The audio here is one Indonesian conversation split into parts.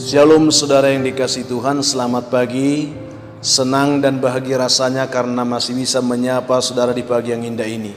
Shalom saudara yang dikasihi Tuhan, selamat pagi. Senang dan bahagia rasanya karena masih bisa menyapa saudara di pagi yang indah ini.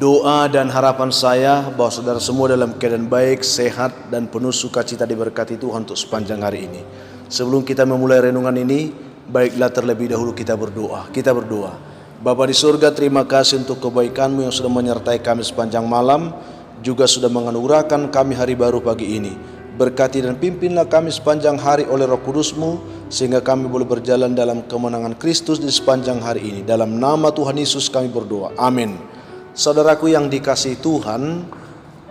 Doa dan harapan saya bahwa saudara semua dalam keadaan baik, sehat, dan penuh sukacita diberkati Tuhan untuk sepanjang hari ini. Sebelum kita memulai renungan ini, baiklah terlebih dahulu kita berdoa. Bapa di surga, terima kasih untuk kebaikan-Mu yang sudah menyertai kami sepanjang malam, juga sudah menganugerahkan kami hari baru pagi ini. Berkati dan pimpinlah kami sepanjang hari oleh Roh Kudus-Mu, sehingga kami boleh berjalan dalam kemenangan Kristus di sepanjang hari ini. Dalam nama Tuhan Yesus kami berdoa, amin. Saudaraku yang dikasihi Tuhan,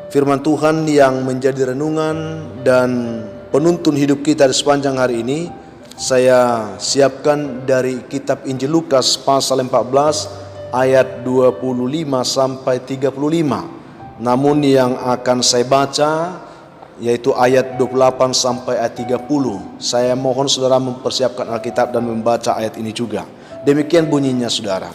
firman Tuhan yang menjadi renungan dan penuntun hidup kita di sepanjang hari ini, saya siapkan dari kitab Injil Lukas pasal 14 ayat 25 sampai 35. Namun yang akan saya baca yaitu ayat 28 sampai ayat 30. Saya mohon saudara mempersiapkan Alkitab dan membaca ayat ini juga. Demikian bunyinya saudara.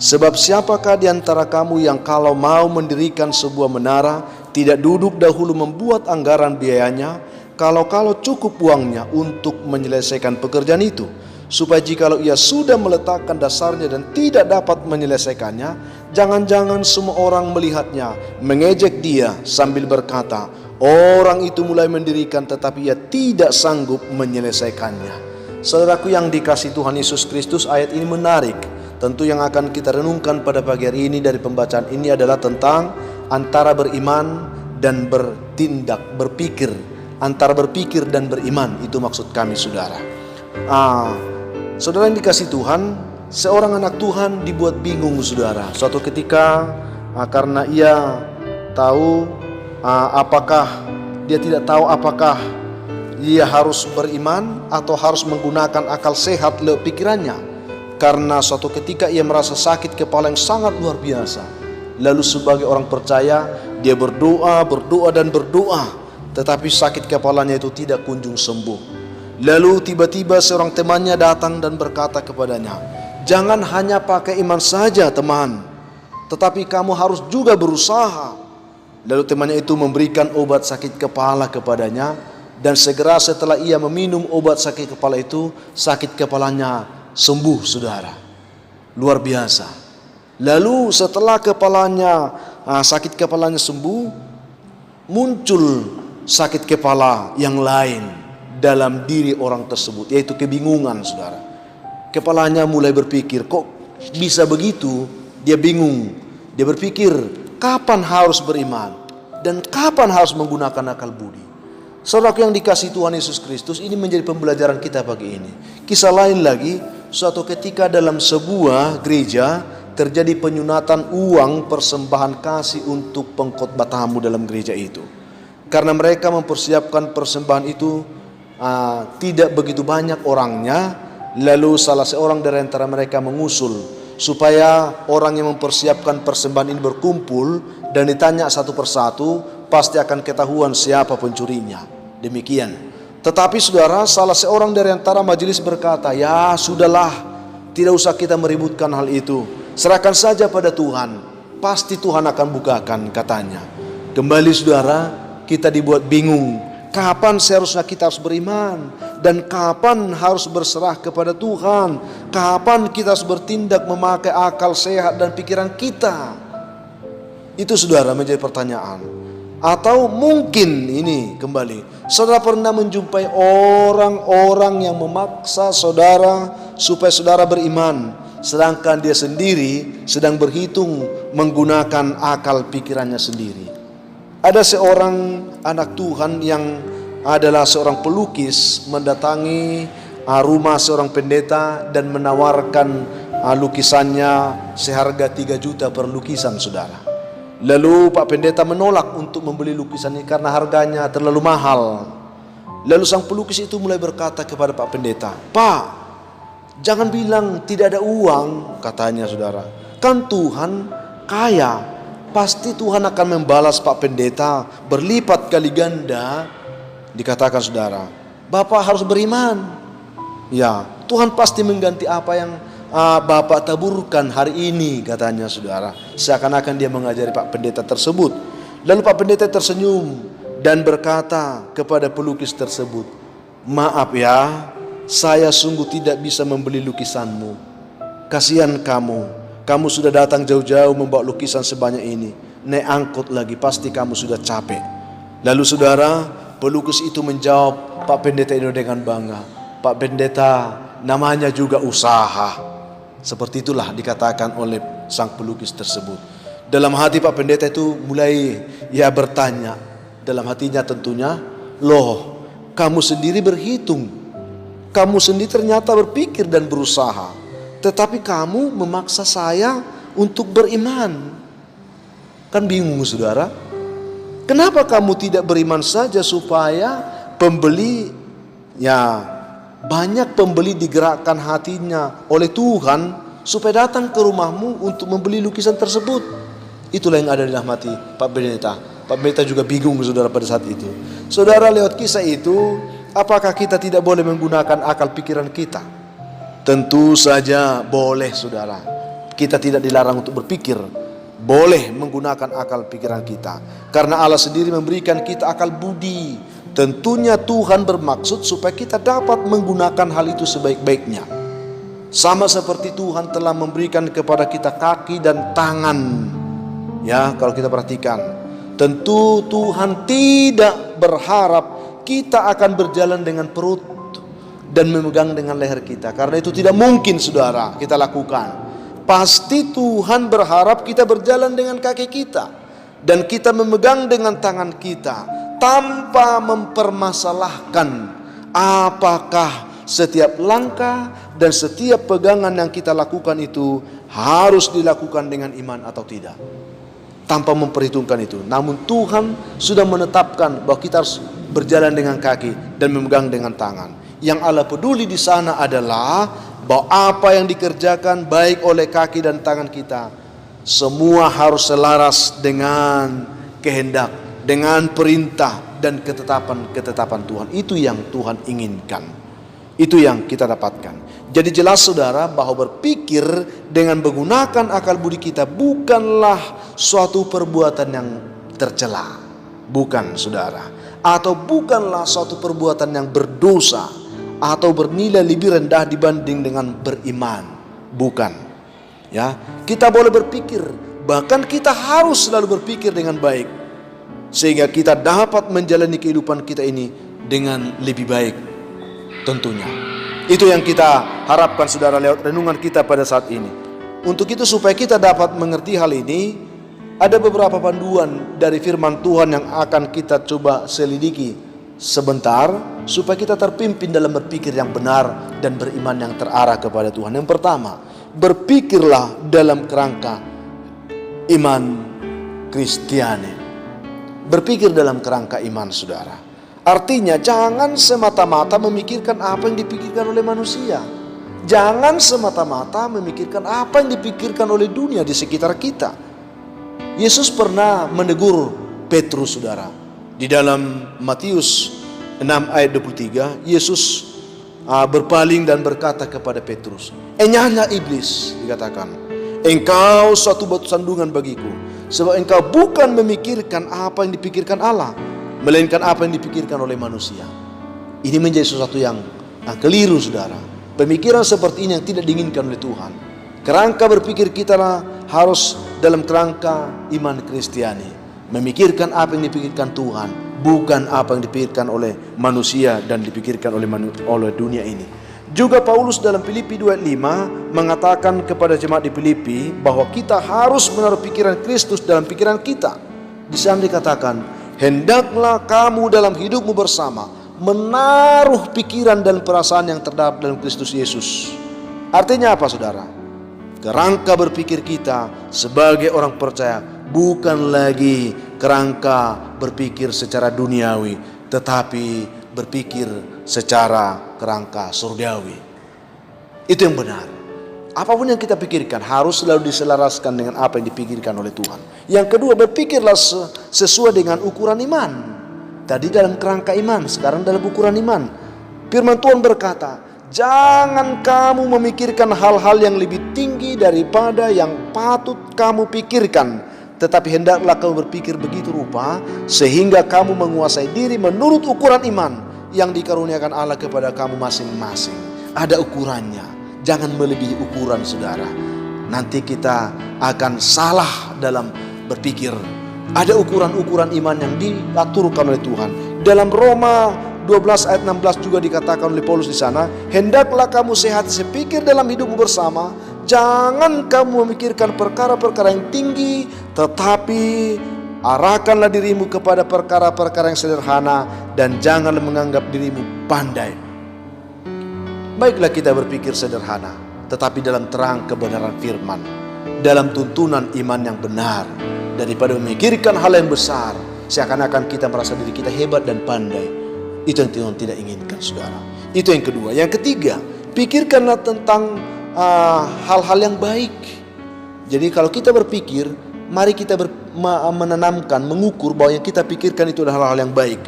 Sebab siapakah di antara kamu yang kalau mau mendirikan sebuah menara tidak duduk dahulu membuat anggaran biayanya, kalau cukup uangnya untuk menyelesaikan pekerjaan itu, supaya jikalau ia sudah meletakkan dasarnya dan tidak dapat menyelesaikannya, jangan-jangan semua orang melihatnya, mengejek dia sambil berkata, orang itu mulai mendirikan tetapi ia tidak sanggup menyelesaikannya. Saudaraku yang dikasihi Tuhan Yesus Kristus, ayat ini menarik. Tentu yang akan kita renungkan pada pagi hari ini dari pembacaan ini adalah tentang antara beriman dan bertindak, berpikir. Antara berpikir dan beriman, itu maksud kami saudara. Saudara yang dikasihi Tuhan, seorang anak Tuhan dibuat bingung saudara. Suatu ketika karena ia tahu dia tidak tahu apakah dia harus beriman atau harus menggunakan akal sehat lewat pikirannya. Karena suatu ketika ia merasa sakit kepala yang sangat luar biasa. Lalu sebagai orang percaya, dia berdoa dan berdoa, tetapi sakit kepalanya itu tidak kunjung sembuh. Lalu tiba-tiba seorang temannya datang dan berkata kepadanya, "Jangan hanya pakai iman saja teman, tetapi kamu harus juga berusaha." Lalu temannya itu memberikan obat sakit kepala kepadanya, dan segera setelah ia meminum obat sakit kepala itu, sakit kepalanya sembuh saudara. Luar biasa. Lalu setelah sakit kepalanya sembuh, muncul sakit kepala yang lain dalam diri orang tersebut, yaitu kebingungan saudara. Kepalanya mulai berpikir, kok bisa begitu? Dia bingung. Dia berpikir, kapan harus beriman dan kapan harus menggunakan akal budi. Saudara yang dikasihi Tuhan Yesus Kristus, ini menjadi pembelajaran kita pagi ini. Kisah lain lagi, suatu ketika dalam sebuah gereja terjadi penyunatan uang persembahan kasih untuk pengkhotbah tamu dalam gereja itu. Karena mereka mempersiapkan persembahan itu tidak begitu banyak orangnya, lalu salah seorang dari antara mereka mengusul supaya orang yang mempersiapkan persembahan ini berkumpul dan ditanya satu persatu, pasti akan ketahuan siapa pencurinya. Demikian. Tetapi saudara, salah seorang dari antara majelis berkata, "Ya sudahlah, tidak usah kita meributkan hal itu. Serahkan saja pada Tuhan. Pasti Tuhan akan bukakan," katanya. Kembali saudara, kita dibuat bingung. Kapan seharusnya kita harus beriman dan kapan harus berserah kepada Tuhan? Kapan kita harus bertindak memakai akal sehat dan pikiran kita? Itu saudara menjadi pertanyaan. Atau mungkin ini kembali, saudara pernah menjumpai orang-orang yang memaksa saudara supaya saudara beriman, sedangkan dia sendiri sedang berhitung menggunakan akal pikirannya sendiri. Ada seorang anak Tuhan yang adalah seorang pelukis mendatangi rumah seorang pendeta dan menawarkan lukisannya seharga 3 juta per lukisan saudara. Lalu Pak Pendeta menolak untuk membeli lukisan ini karena harganya terlalu mahal. Lalu sang pelukis itu mulai berkata kepada Pak Pendeta, "Pak, jangan bilang tidak ada uang," katanya saudara. "Kan Tuhan kaya, pasti Tuhan akan membalas Pak Pendeta berlipat kali ganda." Dikatakan saudara, "Bapak harus beriman. Ya, Tuhan pasti mengganti apa yang Bapak taburkan hari ini," katanya saudara. Seakan-akan dia mengajari Pak Pendeta tersebut. Lalu Pak Pendeta tersenyum dan berkata kepada pelukis tersebut, Maaf ya, saya sungguh tidak bisa membeli lukisanmu. Kasihan kamu sudah datang jauh-jauh membawa lukisan sebanyak ini. Naik angkut lagi, pasti kamu sudah capek. Lalu saudara, pelukis itu menjawab Pak Pendeta itu dengan bangga. Pak Pendeta, namanya juga usaha. Seperti itulah dikatakan oleh sang pelukis tersebut. Dalam hati Pak Pendeta itu mulai bertanya. Dalam hatinya tentunya, loh, kamu sendiri berhitung, kamu sendiri ternyata berpikir dan berusaha, tetapi kamu memaksa saya untuk beriman. Kan bingung saudara, kenapa kamu tidak beriman saja supaya banyak pembeli digerakkan hatinya oleh Tuhan supaya datang ke rumahmu untuk membeli lukisan tersebut. Itulah yang ada di dalam hati Pak Pendeta. Pak Pendeta juga bingung saudara pada saat itu. Saudara, lewat kisah itu, apakah kita tidak boleh menggunakan akal pikiran kita? Tentu saja boleh saudara. Kita tidak dilarang untuk berpikir. Boleh menggunakan akal pikiran kita. Karena Allah sendiri memberikan kita akal budi. Tentunya Tuhan bermaksud supaya kita dapat menggunakan hal itu sebaik-baiknya. Sama seperti Tuhan telah memberikan kepada kita kaki dan tangan. Ya, kalau kita perhatikan, tentu Tuhan tidak berharap kita akan berjalan dengan perut dan memegang dengan leher kita. Karena itu tidak mungkin saudara kita lakukan. Pasti Tuhan berharap kita berjalan dengan kaki kita dan kita memegang dengan tangan kita tanpa mempermasalahkan apakah setiap langkah dan setiap pegangan yang kita lakukan itu harus dilakukan dengan iman atau tidak. Tanpa memperhitungkan itu. Namun Tuhan sudah menetapkan bahwa kita harus berjalan dengan kaki dan memegang dengan tangan. Yang Allah peduli di sana adalah bahwa apa yang dikerjakan baik oleh kaki dan tangan kita, semua harus selaras dengan kehendak, dengan perintah dan ketetapan Tuhan. Itu yang Tuhan inginkan. Itu yang kita dapatkan. Jadi jelas saudara bahwa berpikir dengan menggunakan akal budi kita bukanlah suatu perbuatan yang tercela. Bukan saudara. Atau bukanlah suatu perbuatan yang berdosa atau bernilai lebih rendah dibanding dengan beriman. Bukan. Ya, kita boleh berpikir, bahkan kita harus selalu berpikir dengan baik sehingga kita dapat menjalani kehidupan kita ini dengan lebih baik tentunya. Itu yang kita harapkan saudara lewat renungan kita pada saat ini. Untuk itu supaya kita dapat mengerti hal ini, ada beberapa panduan dari firman Tuhan yang akan kita coba selidiki sebentar supaya kita terpimpin dalam berpikir yang benar dan beriman yang terarah kepada Tuhan. Yang pertama, berpikirlah dalam kerangka iman Kristiani. Berpikir dalam kerangka iman saudara. Artinya jangan semata-mata memikirkan apa yang dipikirkan oleh manusia. Jangan semata-mata memikirkan apa yang dipikirkan oleh dunia di sekitar kita. Yesus pernah menegur Petrus saudara. Di dalam Matius 6 ayat 23, Yesus berpaling dan berkata kepada Petrus, "Enyahnya iblis," dikatakan, "engkau suatu batu sandungan bagiku, sebab engkau bukan memikirkan apa yang dipikirkan Allah, melainkan apa yang dipikirkan oleh manusia." Ini menjadi sesuatu yang keliru saudara. Pemikiran seperti ini yang tidak diinginkan oleh Tuhan. Kerangka berpikir kita harus dalam kerangka iman Kristiani. Memikirkan apa yang dipikirkan Tuhan, bukan apa yang dipikirkan oleh manusia dan dipikirkan oleh dunia ini. Juga Paulus dalam Filipi 2:5 mengatakan kepada jemaat di Filipi bahwa kita harus menaruh pikiran Kristus dalam pikiran kita. Di sana dikatakan, "Hendaklah kamu dalam hidupmu bersama menaruh pikiran dan perasaan yang terdapat dalam Kristus Yesus." Artinya apa saudara? Kerangka berpikir kita sebagai orang percaya bukan lagi kerangka berpikir secara duniawi, tetapi berpikir secara kerangka surgawi. Itu yang benar. Apapun yang kita pikirkan harus selalu diselaraskan dengan apa yang dipikirkan oleh Tuhan. Yang kedua, berpikirlah sesuai dengan ukuran iman. Tadi dalam kerangka iman, sekarang dalam ukuran iman. Firman Tuhan berkata, "Jangan kamu memikirkan hal-hal yang lebih tinggi daripada yang patut kamu pikirkan, tetapi hendaklah kamu berpikir begitu rupa sehingga kamu menguasai diri menurut ukuran iman yang dikaruniakan Allah kepada kamu masing-masing. Ada ukurannya, jangan melebihi ukuran saudara. Nanti kita akan salah dalam berpikir. Ada ukuran-ukuran iman yang diaturkan oleh Tuhan. Dalam Roma 12 ayat 16 juga dikatakan oleh Paulus di sana, hendaklah kamu sehat sepikir dalam hidupmu bersama. Jangan kamu memikirkan perkara-perkara yang tinggi, tetapi arahkanlah dirimu kepada perkara-perkara yang sederhana, dan janganlah menganggap dirimu pandai. Baiklah kita berpikir sederhana, tetapi dalam terang kebenaran firman, dalam tuntunan iman yang benar, daripada memikirkan hal yang besar, seakan-akan kita merasa diri kita hebat dan pandai. Itu yang Tuhan tidak inginkan saudara. Itu yang kedua. Yang ketiga, pikirkanlah tentang hal-hal yang baik. Jadi kalau kita berpikir, mari kita menanamkan, mengukur bahwa yang kita pikirkan itu adalah hal-hal yang baik.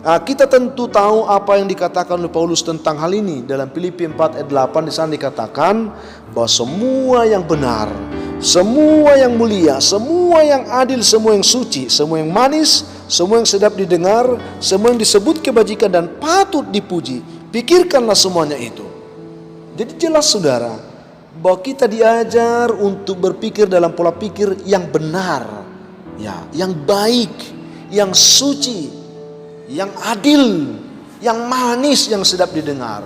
Kita tentu tahu apa yang dikatakan oleh Paulus tentang hal ini. Dalam Filipi 4 ayat 8 di sana dikatakan bahwa semua yang benar, semua yang mulia, semua yang adil, semua yang suci, semua yang manis, semua yang sedap didengar, semua yang disebut kebajikan dan patut dipuji, pikirkanlah semuanya itu. Jadi jelas saudara, bahwa kita diajar untuk berpikir dalam pola pikir yang benar, ya, yang baik, yang suci, yang adil, yang manis, yang sedap didengar.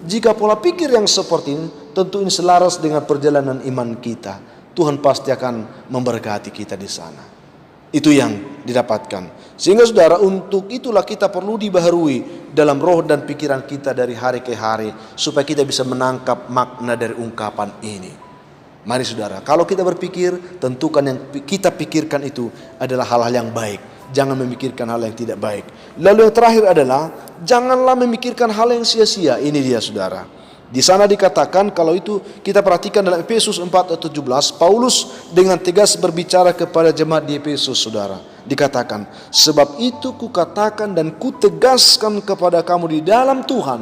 Jika pola pikir yang seperti ini, tentu ini selaras dengan perjalanan iman kita. Tuhan pasti akan memberkati kita di sana. Itu yang didapatkan. Sehingga saudara, untuk itulah kita perlu dibaharui dalam roh dan pikiran kita dari hari ke hari, supaya kita bisa menangkap makna dari ungkapan ini. Mari saudara, kalau kita berpikir, tentukan yang kita pikirkan itu adalah hal-hal yang baik. Jangan memikirkan hal yang tidak baik. Lalu yang terakhir adalah, janganlah memikirkan hal yang sia-sia. Ini dia saudara. Di sana dikatakan, kalau itu kita perhatikan dalam Efesus 4 ayat 17, Paulus dengan tegas berbicara kepada jemaat di Efesus saudara. Dikatakan, sebab itu kukatakan dan kutegaskan kepada kamu di dalam Tuhan,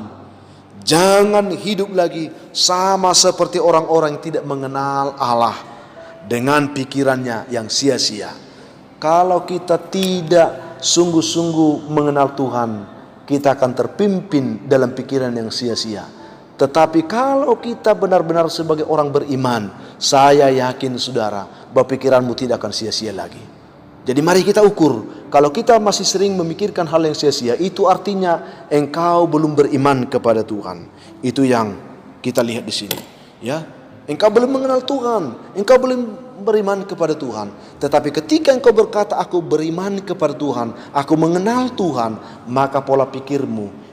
jangan hidup lagi sama seperti orang-orang yang tidak mengenal Allah dengan pikirannya yang sia-sia. Kalau kita tidak sungguh-sungguh mengenal Tuhan, kita akan terpimpin dalam pikiran yang sia-sia. Tetapi kalau kita benar-benar sebagai orang beriman, saya yakin saudara, bahwa pikiranmu tidak akan sia-sia lagi. Jadi mari kita ukur. Kalau kita masih sering memikirkan hal yang sia-sia, itu artinya engkau belum beriman kepada Tuhan. Itu yang kita lihat di sini. Ya, engkau belum mengenal Tuhan, engkau belum beriman kepada Tuhan. Tetapi ketika engkau berkata, aku beriman kepada Tuhan, aku mengenal Tuhan, maka pola pikiranmu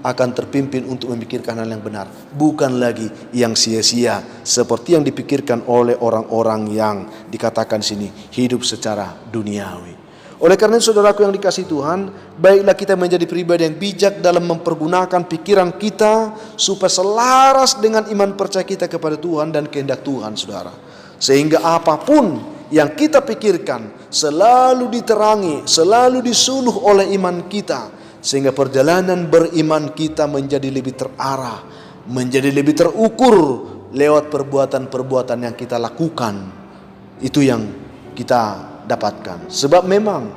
akan terpimpin untuk memikirkan hal yang benar, bukan lagi yang sia-sia seperti yang dipikirkan oleh orang-orang yang dikatakan di sini hidup secara duniawi. Oleh karena itu saudaraku yang dikasihi Tuhan, baiklah kita menjadi pribadi yang bijak dalam mempergunakan pikiran kita supaya selaras dengan iman percaya kita kepada Tuhan dan kehendak Tuhan saudara. Sehingga apapun yang kita pikirkan selalu diterangi, selalu disuluh oleh iman kita, sehingga perjalanan beriman kita menjadi lebih terarah, menjadi lebih terukur lewat perbuatan-perbuatan yang kita lakukan. Itu yang kita dapatkan. Sebab memang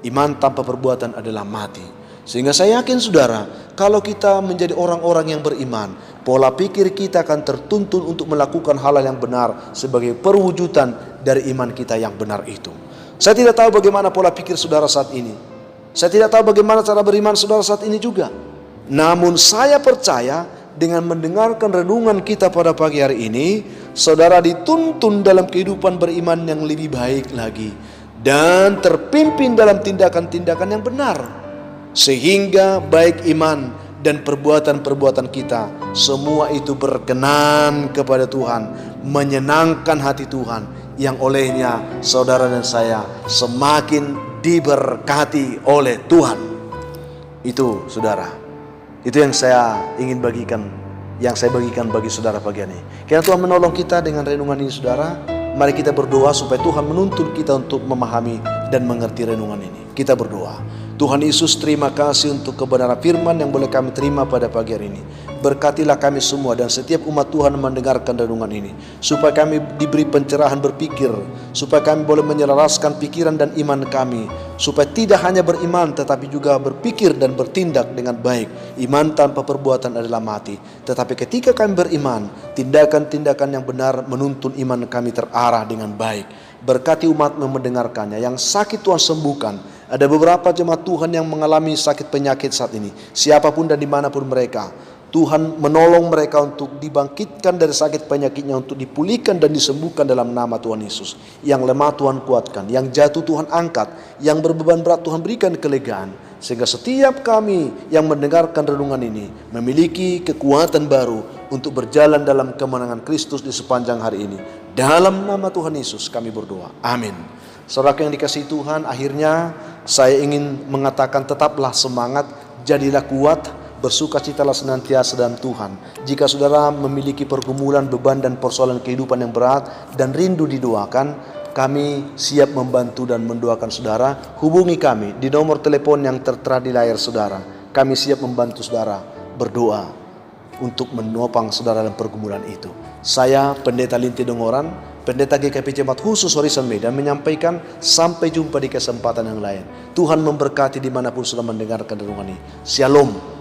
iman tanpa perbuatan adalah mati. Sehingga saya yakin saudara, kalau kita menjadi orang-orang yang beriman, pola pikir kita akan tertuntun untuk melakukan hal-hal yang benar sebagai perwujudan dari iman kita yang benar itu. Saya tidak tahu bagaimana pola pikir saudara saat ini. Saya tidak tahu bagaimana cara beriman saudara saat ini juga. Namun saya percaya dengan mendengarkan renungan kita pada pagi hari ini, saudara dituntun dalam kehidupan beriman yang lebih baik lagi, dan terpimpin dalam tindakan-tindakan yang benar. Sehingga baik iman dan perbuatan-perbuatan kita, semua itu berkenan kepada Tuhan, menyenangkan hati Tuhan, yang olehnya saudara dan saya semakin diberkati oleh Tuhan. Itu saudara, itu yang saya ingin bagikan, yang saya bagikan bagi saudara pagi ini. Kiranya Tuhan menolong kita dengan renungan ini saudara. Mari kita berdoa supaya Tuhan menuntun kita untuk memahami dan mengerti renungan ini. Kita berdoa. Tuhan Yesus, terima kasih untuk kebenaran firman yang boleh kami terima pada pagi hari ini. Berkatilah kami semua dan setiap umat Tuhan mendengarkan renungan ini, supaya kami diberi pencerahan berpikir, supaya kami boleh menyelaraskan pikiran dan iman kami supaya tidak hanya beriman tetapi juga berpikir dan bertindak dengan baik. Iman tanpa perbuatan adalah mati. Tetapi ketika kami beriman, tindakan-tindakan yang benar menuntun iman kami terarah dengan baik. Berkati umat mendengarkannya. Yang sakit Tuhan sembuhkan. Ada beberapa jemaat Tuhan yang mengalami sakit penyakit saat ini, siapapun dan dimanapun mereka. Tuhan menolong mereka untuk dibangkitkan dari sakit penyakitnya, untuk dipulihkan dan disembuhkan dalam nama Tuhan Yesus. Yang lemah Tuhan kuatkan, yang jatuh Tuhan angkat, yang berbeban berat Tuhan berikan kelegaan. Sehingga setiap kami yang mendengarkan renungan ini memiliki kekuatan baru untuk berjalan dalam kemenangan Kristus di sepanjang hari ini. Dalam nama Tuhan Yesus kami berdoa. Amin. Saudara yang dikasihi Tuhan, akhirnya saya ingin mengatakan tetaplah semangat, jadilah kuat, bersukacitalah senantiasa dalam Tuhan. Jika saudara memiliki pergumulan, beban dan persoalan kehidupan yang berat dan rindu didoakan, kami siap membantu dan mendoakan saudara. Hubungi kami di nomor telepon yang tertera di layar saudara. Kami siap membantu saudara berdoa untuk menopang saudara dalam pergumulan itu. Saya Pendeta Linti Dongoran, Pendeta GKP Jemaat Khusus Horizon Medan, menyampaikan sampai jumpa di kesempatan yang lain. Tuhan memberkati dimanapun sudah mendengarkan renungan ini. Shalom.